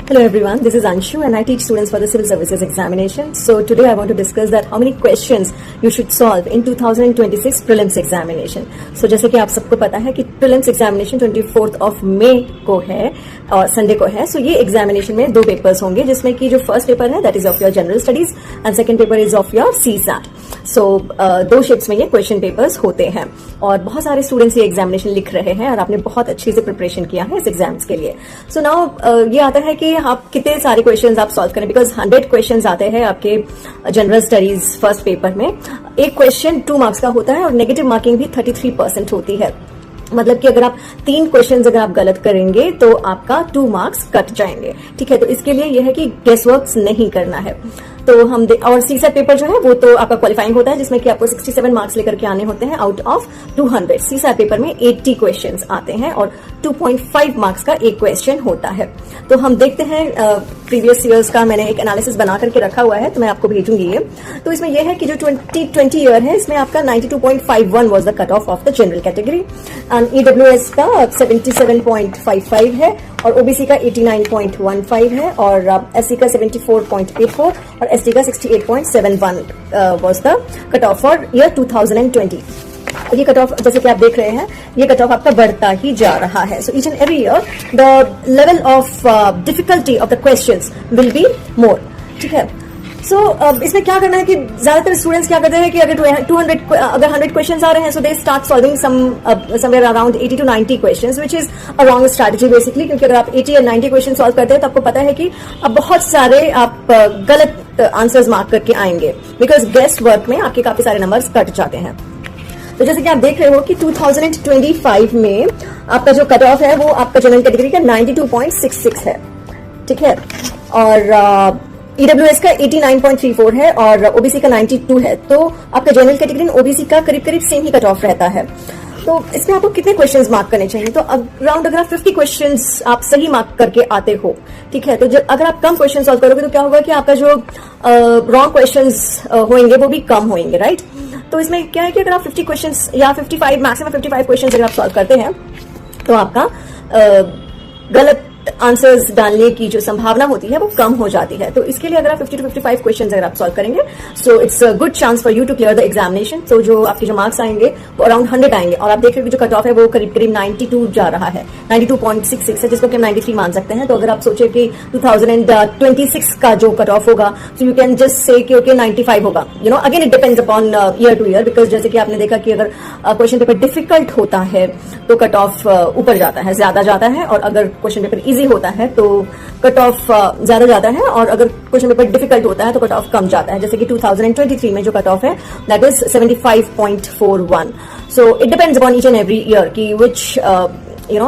Hello everyone, this is Anshu and I teach students for the Civil Services Examination. So today I want to discuss that how many questions you should solve in 2026 Prelims Examination. So जैसे कि आप सबको पता है कि Prelims Examination 24th of May को है और संडे को है. So ये एग्जामिनेशन में दो पेपर्स होंगे जिसमें कि जो फर्स्ट पेपर है that is of your general studies and second paper is of your CSAT. सो दो शिफ्ट्स में ये क्वेश्चन पेपर्स होते हैं और बहुत सारे स्टूडेंट्स ये एग्जामिनेशन लिख रहे हैं और आपने बहुत अच्छे से प्रिपरेशन किया है इस एग्जाम्स के लिए. सो नाउ ये आता है कि आप कितने सारे क्वेश्चंस आप सॉल्व करें बिकॉज 100 क्वेश्चंस आते हैं आपके जनरल स्टडीज फर्स्ट पेपर में. एक क्वेश्चन 2 मार्क्स का होता है और नेगेटिव मार्किंग भी 33% होती है. मतलब कि अगर आप 3 क्वेश्चंस अगर आप गलत करेंगे तो आपका 2 मार्क्स कट जाएंगे. ठीक है, तो इसके लिए यह है कि गेस वर्क नहीं करना है. तो हम और CSAT पेपर जो है वो तो आपका क्वालिफाइंग होता है जिसमें कि आपको 67 मार्क्स लेकर के आने होते हैं आउट ऑफ 200. CSAT पेपर में 80 क्वेश्चंस आते हैं और 2.5 मार्क्स का एक क्वेश्चन होता है. तो हम देखते हैं प्रीवियस ईयर्स का मैंने एक एनालिसिस बना करके रखा हुआ है तो मैं आपको भेजूंगी ये. तो इसमें यह है कि जो 2020 ईयर है इसमें आपका 92.51 was the cut off the general category and EWS का 77.55 है और OBC का 89.15 है और SC का 74.84 और ST का 68.71 was the cut off for year 2020. ये कट ऑफ जैसे कि आप देख रहे हैं ये कट ऑफ आपका बढ़ता ही जा रहा है. So each and every year the level of difficulty of the questions will be more. ठीक है, सो इसमें क्या करना है कि ज्यादातर स्टूडेंट्स क्या करते हैं कि अगर 100 क्वेश्चंस आ रहे हैं so they start solving somewhere around 80 to 90 questions which is a wrong strategy basically. क्योंकि अगर आप 80 या 90 क्वेश्चन सॉल्व करते हैं तो आपको पता है कि अब बहुत सारे आप गलत आंसर्स मार्क करके आएंगे बिकॉज गेस्ट वर्क में आपके काफी सारे नंबर्स कट जाते हैं. तो जैसे कि आप देख रहे हो कि 2025 में आपका जो कट ऑफ है वो आपका जनरल कैटेगरी का 92.66 है. ठीक है, और EWS का 89.34 है और OBC का 92 है. तो आपका जनरल कैटेगरी और OBC का करीब करीब सेम ही कट ऑफ रहता है. तो इसमें आपको कितने क्वेश्चंस मार्क करने चाहिए? तो अराउंड अगर आप 50 क्वेश्चंस आप सही मार्क करके आते हो, ठीक है, तो जब अगर आप कम क्वेश्चन सॉल्व करोगे तो क्या होगा कि आपका जो रॉन्ग क्वेश्चंस होंगे वो भी कम होंगे, राइट? तो इसमें क्या है कि अगर आप 50 क्वेश्चंस या 55 मैक्सिमम 55 क्वेश्चंस अगर आप सॉल्व करते हैं तो आपका गलत आंसर्स डालने की जो संभावना होती है वो कम हो जाती है. तो इसके लिए अगर आप 50 to 55 क्वेश्चंस अगर आप सॉल्व करेंगे so it's a good chance for you to clear the examination. So जो आपके जो मार्क्स आएंगे वो अराउंड 100 आएंगे और आप देख रहे हो जो कट ऑफ है वो करीब करीब 92 जा रहा है, 92.66 है जिसको कि हम 93 मान सकते हैं. तो अगर आप सोचे कि 2026 का जो कट ऑफ होगा so you can just say कि ओके 95 होगा. You know, again it depends upon year two year because जैसे कि आपने देखा कि अगर क्वेश्चन पेपर डिफिकल्ट होता है तो कट ऑफ ऊपर जाता है, ज्यादा जाता है, और अगर क्वेश्चन पेपर इजी होता है तो कट ऑफ ज्यादा जाता है, और अगर क्वेश्चन पेपर डिफिकल्ट होता है तो कट ऑफ कम जाता है. जैसे कि 2023 में जो कट ऑफ है that is 75.41. So it depends upon each and every year की विच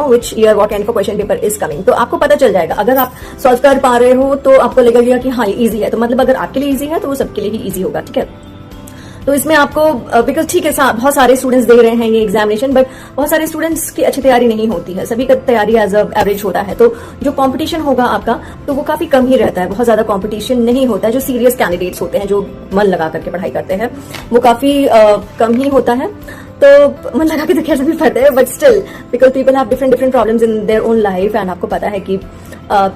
which year what kind of question paper is coming. तो आपको पता चल जाएगा. अगर आप सॉल्व कर पा रहे हो तो आपको लगेगा कि हाँ ये इजी है, तो मतलब अगर आपके लिए इजी है तो वो सबके लिए ही इजी होगा. ठीक है, तो इसमें आपको बिकॉज ठीक है बहुत सारे स्टूडेंट्स दे रहे हैं ये एग्जामिनेशन बट बहुत सारे स्टूडेंट्स की अच्छी तैयारी नहीं होती है, सभी का तैयारी एज अ एवरेज होता है. तो जो कंपटीशन होगा आपका तो वो काफी कम ही रहता है, बहुत ज्यादा कंपटीशन नहीं होता है. जो सीरियस कैंडिडेट्स होते हैं जो मन लगा करके पढ़ाई करते हैं वो काफी कम ही होता है. तो मन लगा के तो खैर सभी पढ़ते हैं but still because people have different problems in their own life and आपको पता है कि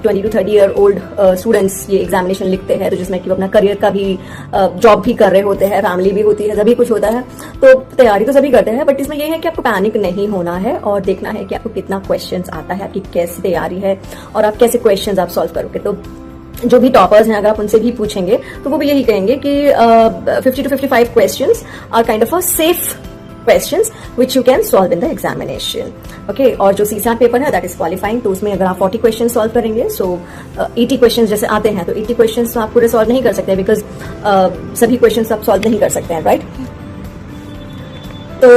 20 to 30 ईयर ओल्ड स्टूडेंट्स ये एग्जामिनेशन लिखते हैं तो जिसमें कि वो अपना करियर का भी जॉब भी कर रहे होते हैं, फैमिली भी होती है, सभी कुछ होता है. तो तैयारी तो सभी करते हैं बट इसमें ये है कि आपको पैनिक नहीं होना है और देखना है कि आपको कितना क्वेश्चंस आता है, आपकी कैसी तैयारी है और आप कैसे क्वेश्चंस आप सॉल्व करोगे. तो जो भी टॉपर्स हैं अगर आप उनसे भी पूछेंगे तो वो भी यही कहेंगे कि 50 to 55 questions are kind of a safe questions which you can solve in the examination. Okay, और जो CSAT पेपर है that is qualifying, तो उसमें अगर आप 40 क्वेश्चन सॉल्व करेंगे सो 80 क्वेश्चन जैसे आते हैं तो 80 क्वेश्चन तो आप पूरे सॉल्व नहीं कर सकते बिकॉज सभी क्वेश्चन आप सॉल्व नहीं कर सकते हैं, राइट? तो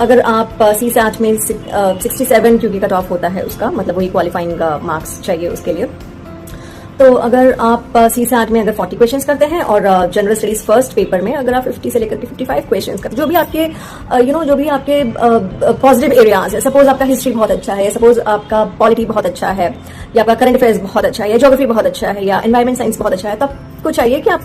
अगर आप CSAT में 67 क्योंकि कट ऑफ होता है उसका मतलब वही क्वालिफाइंग मार्क्स चाहिए उसके लिए. तो अगर आप CSAT में अगर 40 क्वेश्चंस करते हैं और जनरल स्टडीज फर्स्ट पेपर में अगर आप 50 से लेकर के 55 क्वेश्चंस करते हैं, जो भी आपके जो भी आपके पॉजिटिव एरियाज है, सपोज आपका हिस्ट्री बहुत अच्छा है, सपोज आपका पॉलिटी बहुत अच्छा है, या आपका करंट अफेयर्स बहुत अच्छा है, या ज्योग्राफी बहुत अच्छा है, या एनवायरमेंट साइंस बहुत अच्छा है, तो आप आपको चाहिए कि आप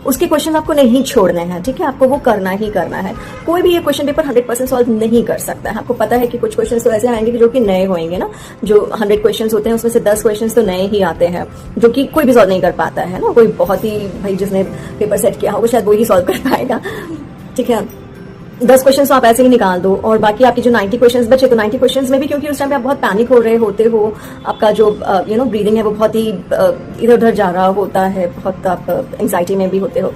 उसके क्वेश्चन आपको नहीं छोड़ने हैं, ठीक है, आपको वो करना ही करना है। कोई भी ये क्वेश्चन पेपर 100% सॉल्व नहीं कर सकता है। आपको पता है कि कुछ क्वेश्चन तो ऐसे आएंगे कि जो कि नए होंगे ना, जो 100 क्वेश्चन होते हैं उसमें से 10 क्वेश्चन तो नए ही आते हैं, जो कि कोई भी सॉल्व नहीं कर पाता है ना। कोई बहुत ही भाई जिसने पेपर सेट किया होगा शायद वो ही सॉल्व कर पाएगा, ठीक है। 10 क्वेश्चन तो आप ऐसे ही निकाल दो, और बाकी आपके जो 90 क्वेश्चन बचे, तो 90 क्वेश्चन में भी क्योंकि उस टाइम पे आप बहुत पैनिक हो रहे होते हो, आपका जो ब्रीदिंग है वो बहुत ही इधर उधर जा रहा होता है, बहुत आप एंग्जाइटी में भी होते हो,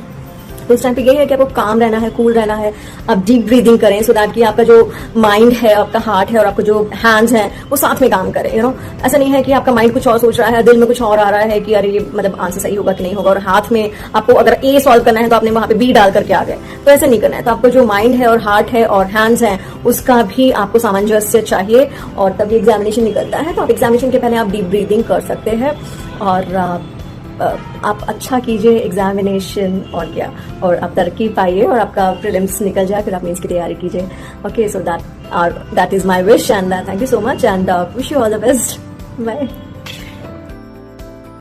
तो उस टाइम पे यही है कि आपको काम रहना है, कूल रहना है। आप डीप ब्रीदिंग करें सो दैट कि आपका जो माइंड है, आपका हार्ट है और आपका जो हैंड्स हैं वो साथ में काम करें। ऐसा नहीं है कि आपका माइंड कुछ और सोच रहा है, दिल में कुछ और आ रहा है कि अरे ये मतलब आंसर सही होगा कि नहीं होगा, और हाथ में आपको अगर ए सॉल्व करना है तो आपने वहां पे बी डाल करके आ गए, तो ऐसे नहीं करना है। तो आपको जो माइंड है और हार्ट है और हैंड्स हैं उसका भी आपको सामंजस्य चाहिए, और तभी एग्जामिनेशन निकलता है। तो आप एग्जामिनेशन के पहले आप डीप ब्रीदिंग कर सकते हैं, और आप अच्छा कीजिए एग्जामिनेशन, और क्या, और आप तरक्की पाइए और आपका प्रीलिम्स निकल जाए, फिर आप मेंस की तैयारी कीजिए। Okay, so that is my wish, and thank you so much, and wish you all the best. Bye.